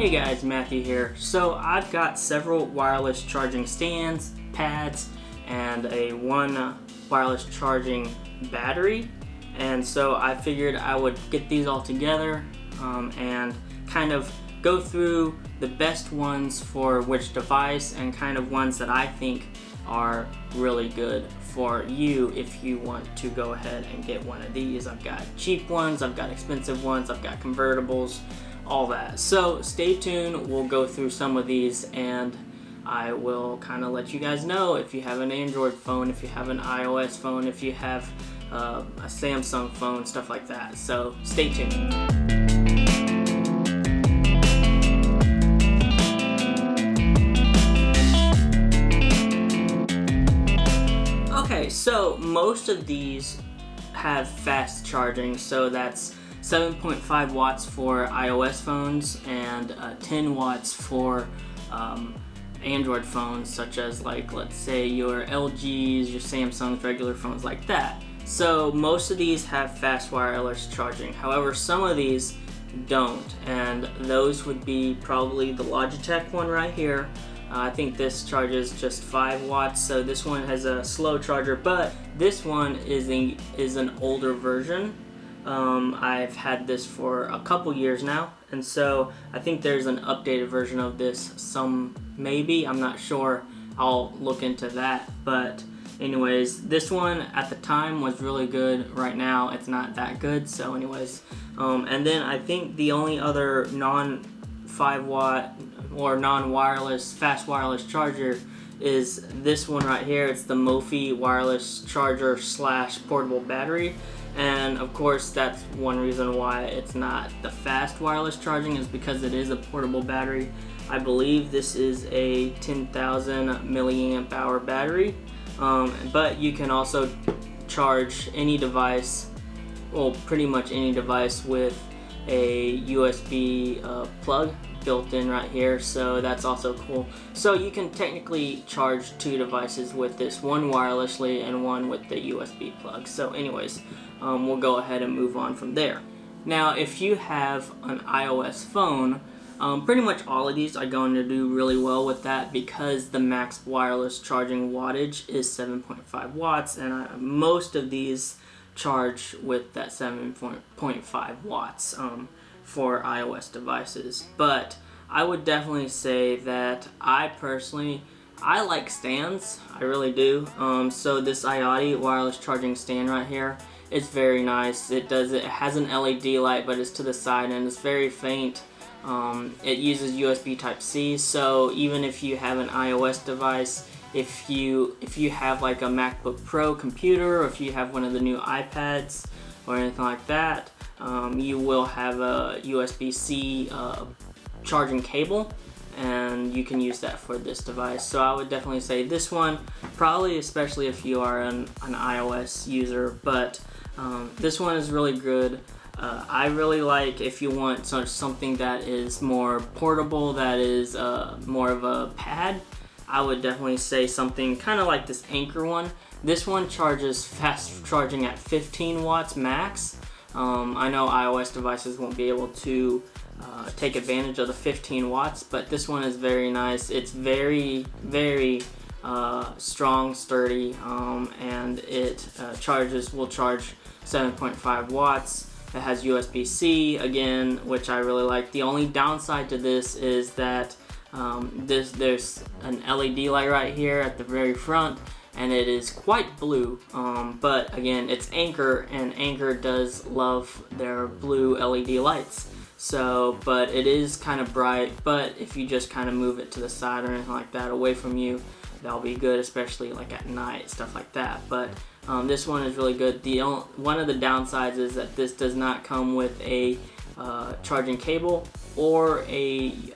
Hey guys, Matthew here. So I've got several wireless charging stands, pads, and a one wireless charging battery. And so I figured I would get these all together and kind of go through the best ones for which device and kind of ones that I think are really good for you if you want to go ahead and get one of these. I've got cheap ones, I've got expensive ones, I've got convertibles, all that. So stay tuned, we'll go through some of these and I will kind of let you guys know if you have an Android phone, if you have an iOS phone, if you have a Samsung phone, stuff like that. So stay tuned. Okay, so most of these have fast charging, so that's 7.5 watts for iOS phones and 10 watts for Android phones, such as let's say your LGs, your Samsungs, regular phones like that. So most of these have fast wireless charging. However, some of these don't, and those would be probably the Logitech one right here. I think this charges just 5 watts, so this one has a slow charger, but this one is an older version. I've had this for a couple years now, and so I think there's an updated version of this, maybe, I'm not sure, I'll look into that, but anyways, this one at the time was really good. Right now it's not that good, so anyways, and then I think the only other non-5 watt or non-wireless fast wireless charger is this one right here. It's the Mophie wireless charger / portable battery, and of course that's one reason why it's not the fast wireless charging, is because it is a portable battery. I believe this is a 10,000 milliamp hour battery, but you can also charge any device, well, pretty much any device, with a USB plug built in right here, so that's also cool. So you can technically charge 2 devices with this, one wirelessly and one with the USB plug. So anyways, we'll go ahead and move on from there. Now if you have an iOS phone, pretty much all of these are going to do really well with that, because the max wireless charging wattage is 7.5 watts, and most of these charge with that 7.5 watts for iOS devices. But I would definitely say that I like stands, I really do. So this IoT wireless charging stand right here, it's very nice. It has an LED light, but it's to the side and it's very faint. It uses USB Type-C, so even if you have an iOS device, if you have like a MacBook Pro computer, or if you have one of the new iPads or anything like that, you will have a USB-C charging cable, and you can use that for this device. So I would definitely say this one, probably especially if you are an iOS user, but this one is really good. I really like, if you want something that is more portable, that is more of a pad, I would definitely say something kind of like this Anker one. This one charges fast charging at 15 watts max. I know iOS devices won't be able to take advantage of the 15 watts, but this one is very nice. It's very, very strong, sturdy, and it will charge 7.5 watts. It has USB-C again, which I really like. The only downside to this is that there's an LED light right here at the very front, and it is quite blue, but again, it's Anker, and Anker does love their blue LED lights. So, but it is kind of bright, but if you just kind of move it to the side or anything like that, away from you, that'll be good, especially like at night, stuff like that. But this one is really good. One of the downsides is that this does not come with a charging cable or an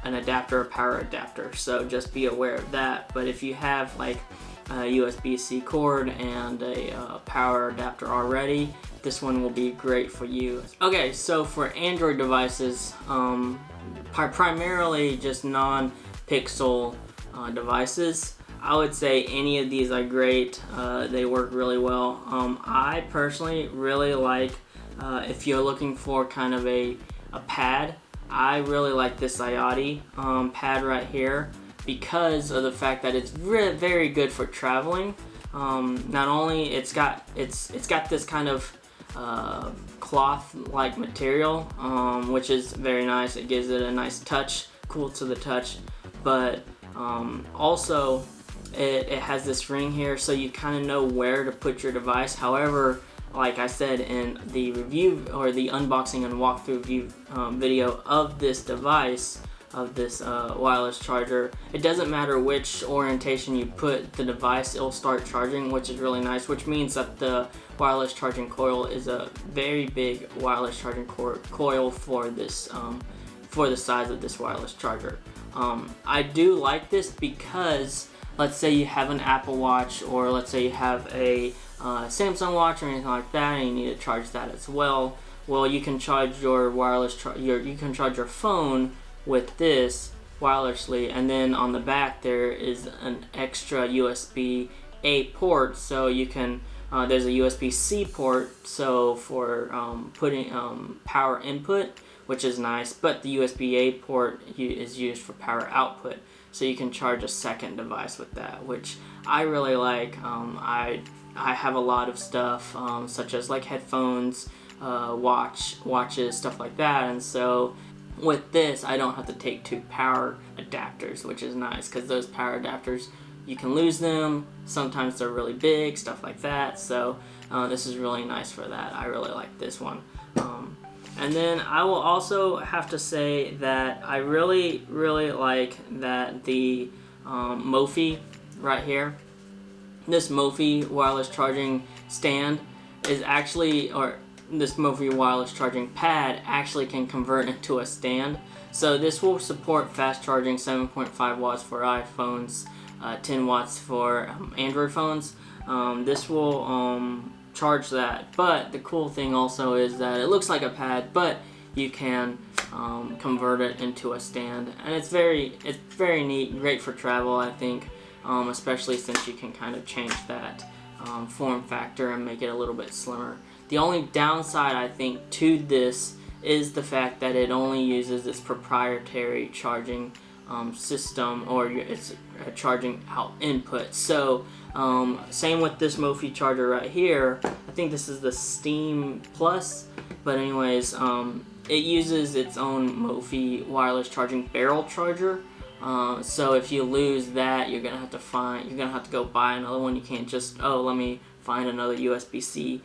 adapter, a power adapter, so just be aware of that. But if you have like a USB-C cord and a power adapter already, this one will be great for you. Okay, so for Android devices, primarily just non-Pixel devices, I would say any of these are great. They work really well. I personally really like, if you're looking for kind of a pad, I really like this IOTI pad right here because of the fact that it's very good for traveling. Not only it's got this kind of cloth-like material, which is very nice. It gives it a nice touch, cool to the touch, but also it has this ring here, so you kind of know where to put your device. However, like I said in the review or the unboxing and walkthrough video of this device, of this wireless charger, it doesn't matter which orientation you put the device, it'll start charging, which is really nice, which means that the wireless charging coil is a very big wireless charging coil for this for the size of this wireless charger. I do like this because let's say you have an Apple Watch, or let's say you have a Samsung Watch or anything like that, and you need to charge that as well. Well, you can charge your you can charge your phone with this wirelessly, and then on the back there is an extra USB-A port, so you can there's a USB-C port, so for putting power input, which is nice, but the USB-A port is used for power output, so you can charge a second device with that, which I really like. I have a lot of stuff such as like headphones, watches, stuff like that, and so with this I don't have to take two power adapters, which is nice because those power adapters, you can lose them, sometimes they're really big, stuff like that, so this is really nice for that. I really like this one. And then I will also have to say that I really like that the Mophie right here, this Mophie wireless charging stand is actually, or this Mophie wireless charging pad actually can convert into a stand. So this will support fast charging, 7.5 watts for iPhones, 10 watts for Android phones. This will charge that, but the cool thing also is that it looks like a pad, but you can convert it into a stand, and it's very neat, great for travel, I think, especially since you can kind of change that form factor and make it a little bit slimmer. The only downside, I think, to this is the fact that it only uses this proprietary charging system, or it's a charging out input. So same with this Mophie charger right here. I think this is the Steam Plus, but anyways, it uses its own Mophie wireless charging barrel charger. So if you lose that, you're gonna have to go buy another one. You can't just, oh, let me find another USB-C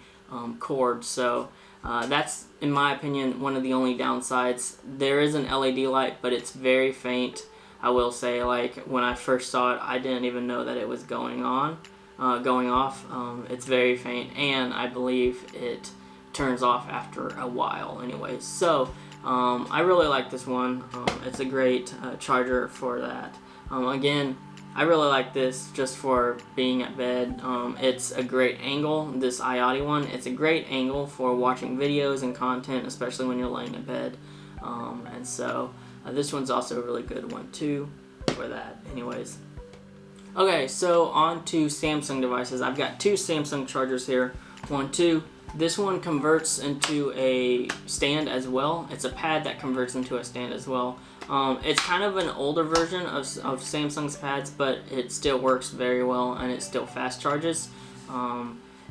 cord. So that's, in my opinion, one of the only downsides. There is an LED light, but it's very faint. I will say, like, when I first saw it, I didn't even know that it was going off. It's very faint, and I believe it turns off after a while anyways. So I really like this one. It's a great charger for that. Again, I really like this just for being at bed. It's a great angle, this IOTI one. It's a great angle for watching videos and content, especially when you're laying in bed. And so this one's also a really good one too for that anyways. Okay, so on to Samsung devices. I've got two Samsung chargers here. This one converts into a stand as well. It's a pad that converts into a stand as well. It's kind of an older version of Samsung's pads, but it still works very well, and it still fast charges.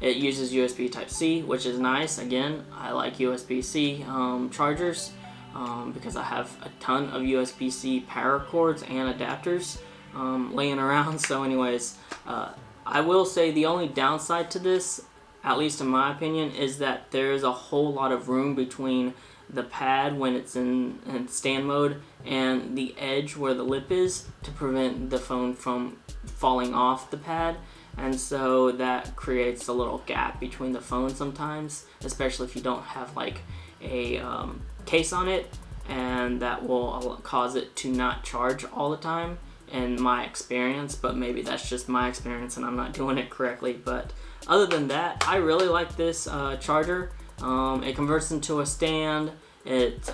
It uses USB Type-C, which is nice. Again, I like USB-C chargers because I have a ton of USB-C power cords and adapters laying around. So anyways, I will say the only downside to this, at least in my opinion, is that there's a whole lot of room between the pad when it's in stand mode and the edge where the lip is to prevent the phone from falling off the pad, and so that creates a little gap between the phone sometimes, especially if you don't have like a case on it, and that will cause it to not charge all the time in my experience. But maybe that's just my experience and I'm not doing it correctly. But other than that, I really like this charger. It converts into a stand. It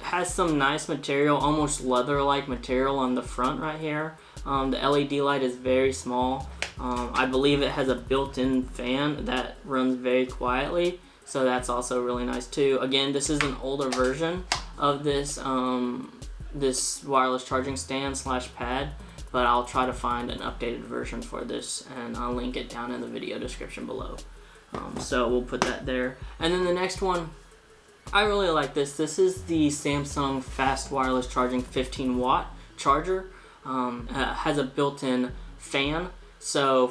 has some nice material, almost leather-like material on the front right here. The LED light is very small. I believe it has a built-in fan that runs very quietly, so that's also really nice too. Again, this is an older version of this this wireless charging stand slash pad, but I'll try to find an updated version for this, and I'll link it down in the video description below. So we'll put that there. And then the next one, I really like this. This is the Samsung Fast Wireless Charging 15-watt charger. Has a built-in fan. So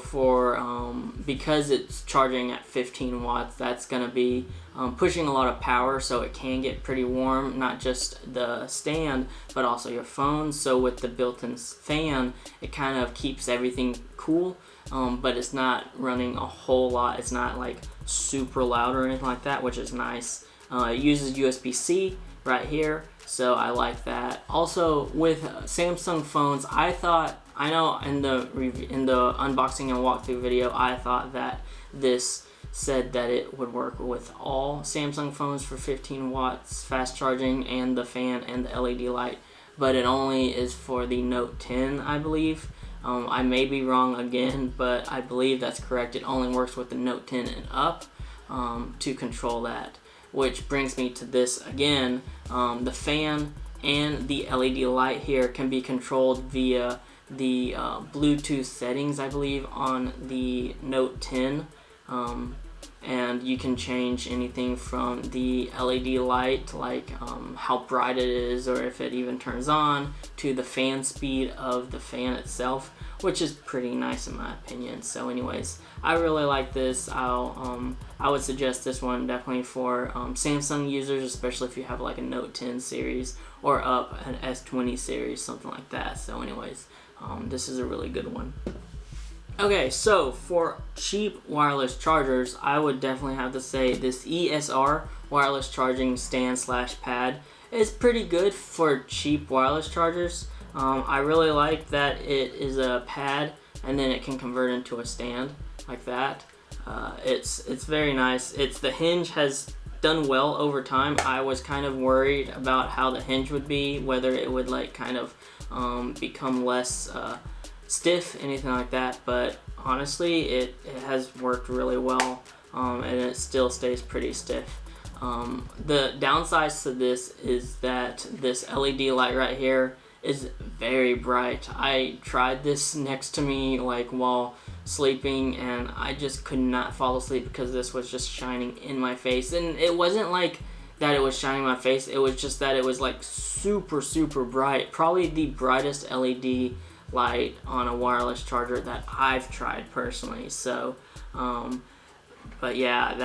because it's charging at 15 watts, that's going to be pushing a lot of power, so it can get pretty warm, not just the stand, but also your phone. So with the built-in fan, it kind of keeps everything cool, but it's not running a whole lot. It's not like super loud or anything like that, which is nice. It uses USB-C right here, so I like that. Also, with Samsung phones, I know in the unboxing and walkthrough video, I thought that this said that it would work with all Samsung phones for 15 watts fast charging and the fan and the LED light, but it only is for the Note 10, I believe. I may be wrong again, but I believe that's correct. It only works with the Note 10 and up to control that. Which brings me to this again. The fan and the LED light here can be controlled via the Bluetooth settings, I believe, on the Note 10. And you can change anything from the LED light, like how bright it is or if it even turns on, to the fan speed of the fan itself, which is pretty nice in my opinion. So anyways, I really like this. I would suggest this one definitely for Samsung users, especially if you have like a Note 10 series or up an S20 series, something like that. So anyways, this is a really good one. Okay, so for cheap wireless chargers, I would definitely have to say this ESR wireless charging stand slash pad is pretty good for cheap wireless chargers. I really like that it is a pad and then it can convert into a stand like that. It's very nice. The hinge has done well over time. I was kind of worried about how the hinge would be, whether it would like kind of become less stiff, anything like that, but honestly it has worked really well, and it still stays pretty stiff. The downsides to this is that this LED light right here is very bright. I tried this next to me like while sleeping, and I just could not fall asleep because this was just shining in my face. And it wasn't like that it was shining in my face, it was just that it was like super bright, probably the brightest LED light on a wireless charger that I've tried personally. So but yeah,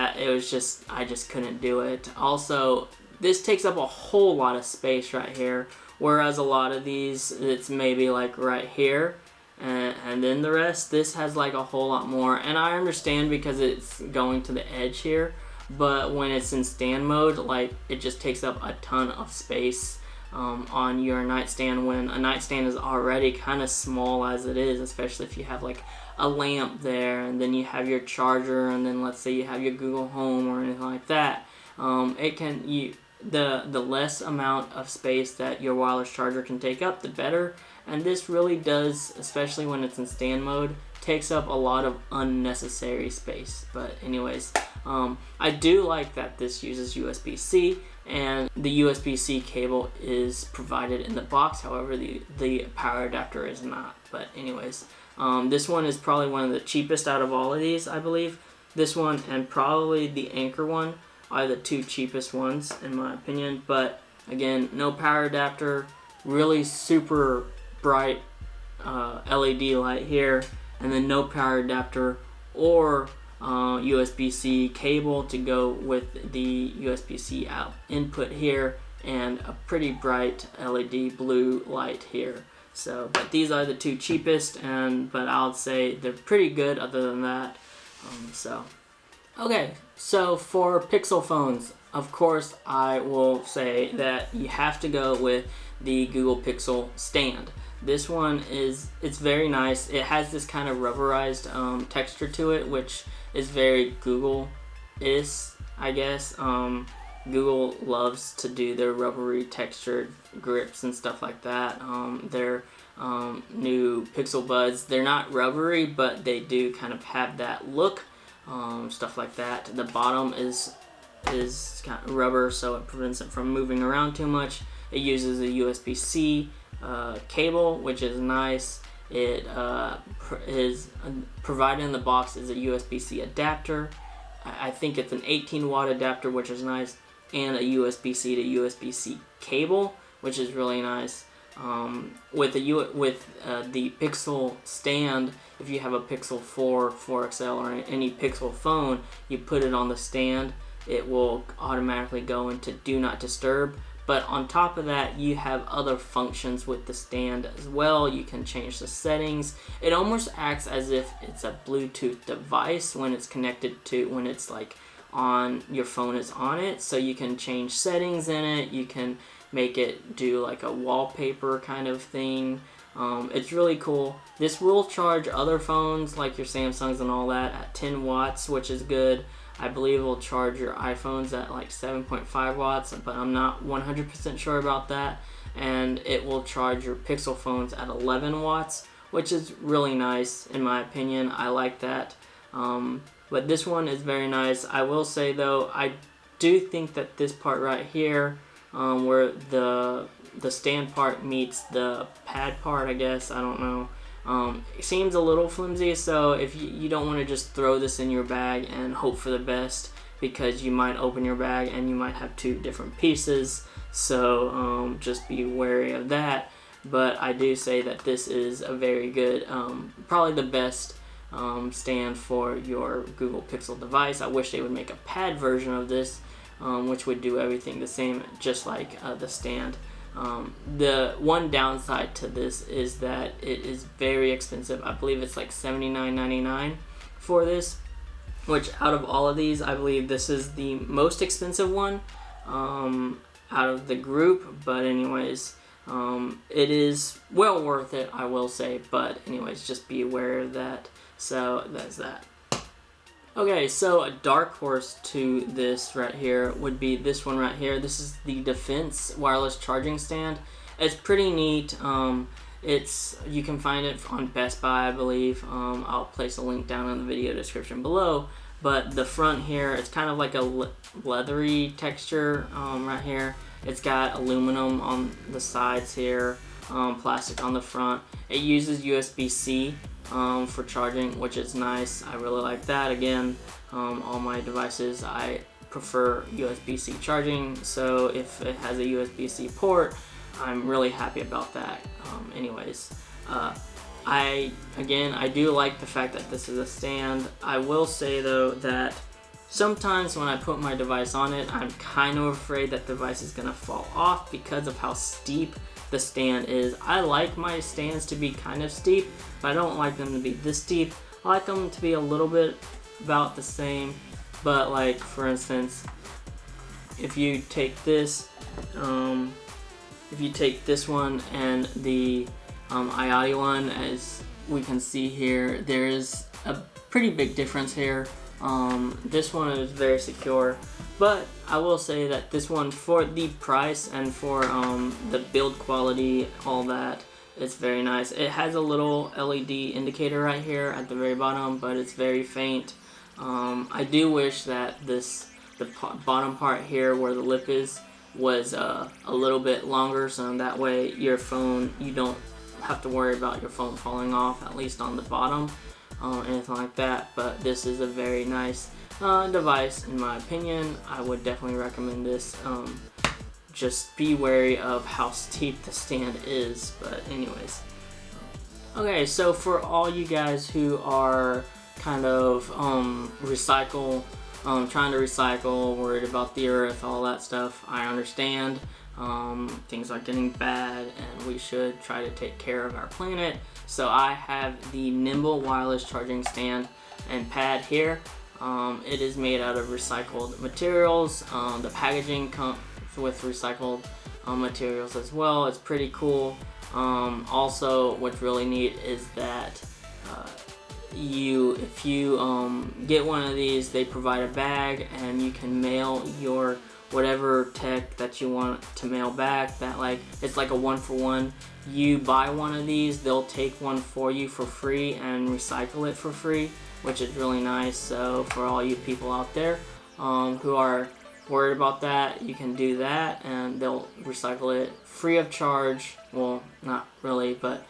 I just couldn't do it. Also, this takes up a whole lot of space right here, whereas a lot of these, it's maybe like right here, and then the rest. This has like a whole lot more, and I understand because it's going to the edge here, but when it's in stand mode, like it just takes up a ton of space on your nightstand, when a nightstand is already kind of small as it is, especially if you have like a lamp there, and then you have your charger, and then let's say you have your Google Home or anything like that. The less amount of space that your wireless charger can take up, the better. And this really does, especially when it's in stand mode, takes up a lot of unnecessary space. But anyways, I do like that this uses USB-C, and the USB-C cable is provided in the box. However, the power adapter is not. But anyways, this one is probably one of the cheapest out of all of these, I believe. This one and probably the Anker one are the two cheapest ones in my opinion. But again, no power adapter, really super bright LED light here, and then no power adapter or USB-C cable to go with the USB-C out input here, and a pretty bright LED blue light here. So, but these are the two cheapest, but I'll say they're pretty good other than that. Okay, so for Pixel phones, of course, I will say that you have to go with the Google Pixel stand. This one it's very nice. It has this kind of rubberized texture to it, which is very Google-ish, I guess. Google loves to do their rubbery textured grips and stuff like that. Their new Pixel Buds, they're not rubbery, but they do kind of have that look. Stuff like that. The bottom is is kind of rubber, so it prevents it from moving around too much. It uses a USB-C cable, which is nice. It is provided in the box is a USB-C adapter. I think it's an 18 watt adapter, which is nice, and a USB-C to USB-C cable, which is really nice. With the Pixel stand, if you have a Pixel 4, 4XL, or any Pixel phone, you put it on the stand, it will automatically go into Do Not Disturb. But on top of that, you have other functions with the stand as well. You can change the settings. It almost acts as if it's a Bluetooth device when it's connected to, when it's like on, your phone is on it. So you can change settings in it. You can make it do like a wallpaper kind of thing. It's really cool. This will charge other phones like your Samsungs and all that at 10 watts, which is good. I believe it will charge your iPhones at like 7.5 watts, but I'm not 100% sure about that. And it will charge your Pixel phones at 11 watts, which is really nice in my opinion. I like that. But this one is very nice. I will say though, I do think that this part right here, where the stand part meets the pad part, I guess, I don't know. It seems a little flimsy, so if you don't want to just throw this in your bag and hope for the best, because you might open your bag and you might have two different pieces, so just be wary of that. But I do say that this is a very good, probably the best stand for your Google Pixel device. I wish they would make a pad version of this, which would do everything the same, just like the stand. The one downside to this is that it is very expensive. I believe it's like $79.99 for this, which out of all of these, I believe this is the most expensive one out of the group. But anyways, it is well worth it, I will say. But anyways, just be aware of that. So that's that. Okay, so a dark horse to this right here would be this one right here. This is the Defense wireless charging stand. It's pretty neat. You can find it on Best Buy, I believe. I'll place a link down in the video description below. But the front here, it's kind of like a leathery texture right here. It's got aluminum on the sides here, plastic on the front. It uses USB-C. For charging, which is nice. I really like that. Again, all my devices, I prefer USB-C charging, so if it has a USB-C port, I'm really happy about that. Anyways, I do like the fact that this is a stand. I will say though that sometimes when I put my device on it, I'm kind of afraid that the device is gonna fall off because of how steep the stand is. I like my stands to be kind of steep, but I don't like them to be this steep. I like them to be a little bit about the same, but like for instance, if you take this one and the iAudio one, as we can see here, there is a pretty big difference here. This one is very secure, but I will say that this one, for the price and for the build quality, all that, it's very nice. It has a little LED indicator right here at the very bottom, but it's very faint. I do wish that the bottom part here where the lip is was a little bit longer, so that way your phone, you don't have to worry about your phone falling off, at least on the bottom. Anything like that. But this is a very nice device in my opinion. I would definitely recommend this. Just be wary of how steep the stand is, but anyways. Okay, so for all you guys who are kind of trying to recycle, worried about the earth, all that stuff, I understand. Things are getting bad and we should try to take care of our planet. So I have the Nimble wireless charging stand and pad here. It is made out of recycled materials. The packaging comes with recycled materials as well. It's pretty cool. Also, what's really neat is that if you get one of these, they provide a bag and you can mail your whatever tech that you want to mail back. That, like, it's like a 1-for-1. You buy one of these, they'll take one for you for free and recycle it for free, which is really nice. So for all you people out there who are worried about that, you can do that and they'll recycle it free of charge. Well, not really, but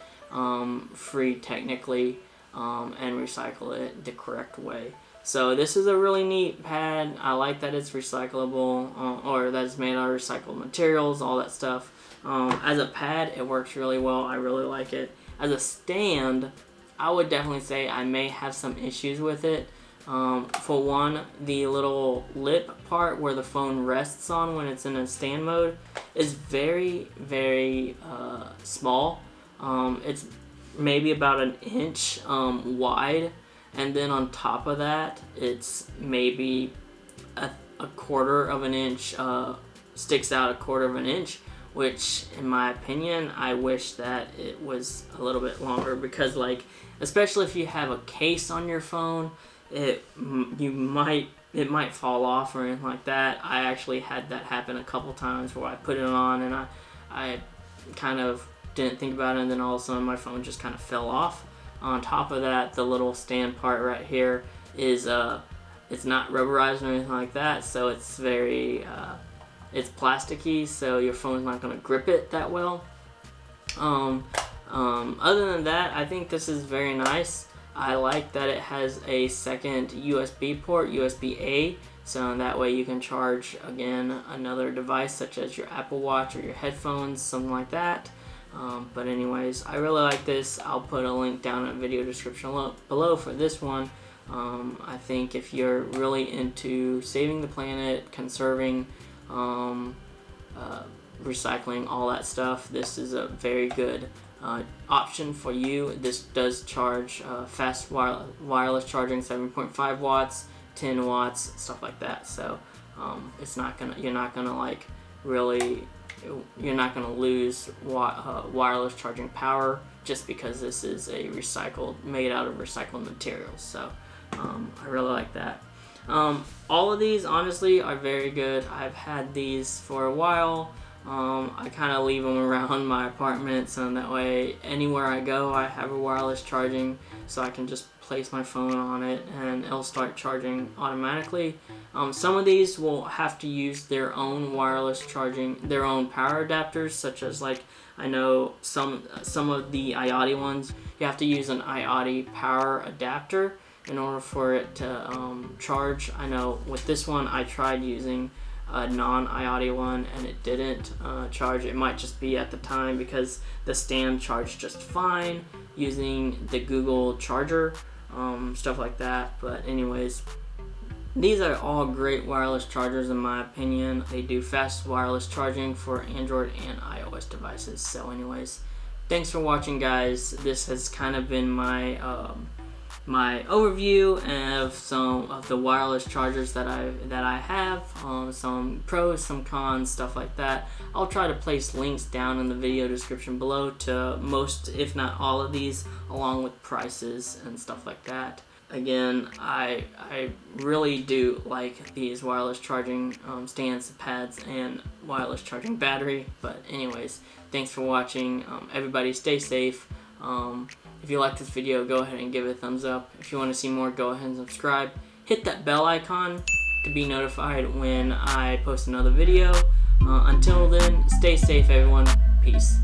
free technically, and recycle it the correct way. So this is a really neat pad. I like that it's recyclable, or that it's made out of recycled materials, all that stuff. As a pad, it works really well. I really like it. As a stand, I would definitely say I may have some issues with it. For one, the little lip part where the phone rests on when it's in a stand mode is very, very small. It's maybe about an inch wide, and then on top of that, it's maybe a quarter of an inch, sticks out a quarter of an inch, which in my opinion, I wish that it was a little bit longer, because like, especially if you have a case on your phone, it might fall off or anything like that. I actually had that happen a couple times where I put it on and I kind of didn't think about it, and then all of a sudden my phone just kind of fell off. On top of that, the little stand part right here is it's not rubberized or anything like that, so it's very it's plasticky, so your phone's not going to grip it that well. Other than that, I think this is very nice. I like that it has a second USB port, USB-A, so that way you can charge, again, another device such as your Apple Watch or your headphones, something like that. But anyways, I really like this. I'll put a link down in the video description below for this one. I think if you're really into saving the planet, conserving, recycling, all that stuff, this is a very good option for you. This does charge fast wireless charging, 7.5 watts, 10 watts, stuff like that. So you're not gonna like really, you're not gonna lose wireless charging power just because this is made out of recycled materials. So I really like that. All of these honestly are very good. I've had these for a while. I kind of leave them around my apartment, so that way anywhere I go I have a wireless charging, so I can just place my phone on it and it'll start charging automatically. Some of these will have to use their own wireless charging, their own power adapters, such as like, I know some of the IoT ones, you have to use an IoT power adapter in order for it to charge. I know with this one I tried using a non-IoT one and it didn't charge. It might just be at the time because the stand charged just fine using the Google charger, stuff like that. But anyways, these are all great wireless chargers in my opinion. They do fast wireless charging for Android and iOS devices. So anyways, thanks for watching, guys. This has kind of been my my overview of some of the wireless chargers that I have, some pros, some cons, stuff like that. I'll try to place links down in the video description below to most, if not all of these, along with prices and stuff like that. Again, I really do like these wireless charging stands, pads, and wireless charging battery. But anyways, thanks for watching. Everybody stay safe. If you like this video, go ahead and give it a thumbs up. If you want to see more, go ahead and subscribe. Hit that bell icon to be notified when I post another video. Until then, stay safe, everyone. Peace.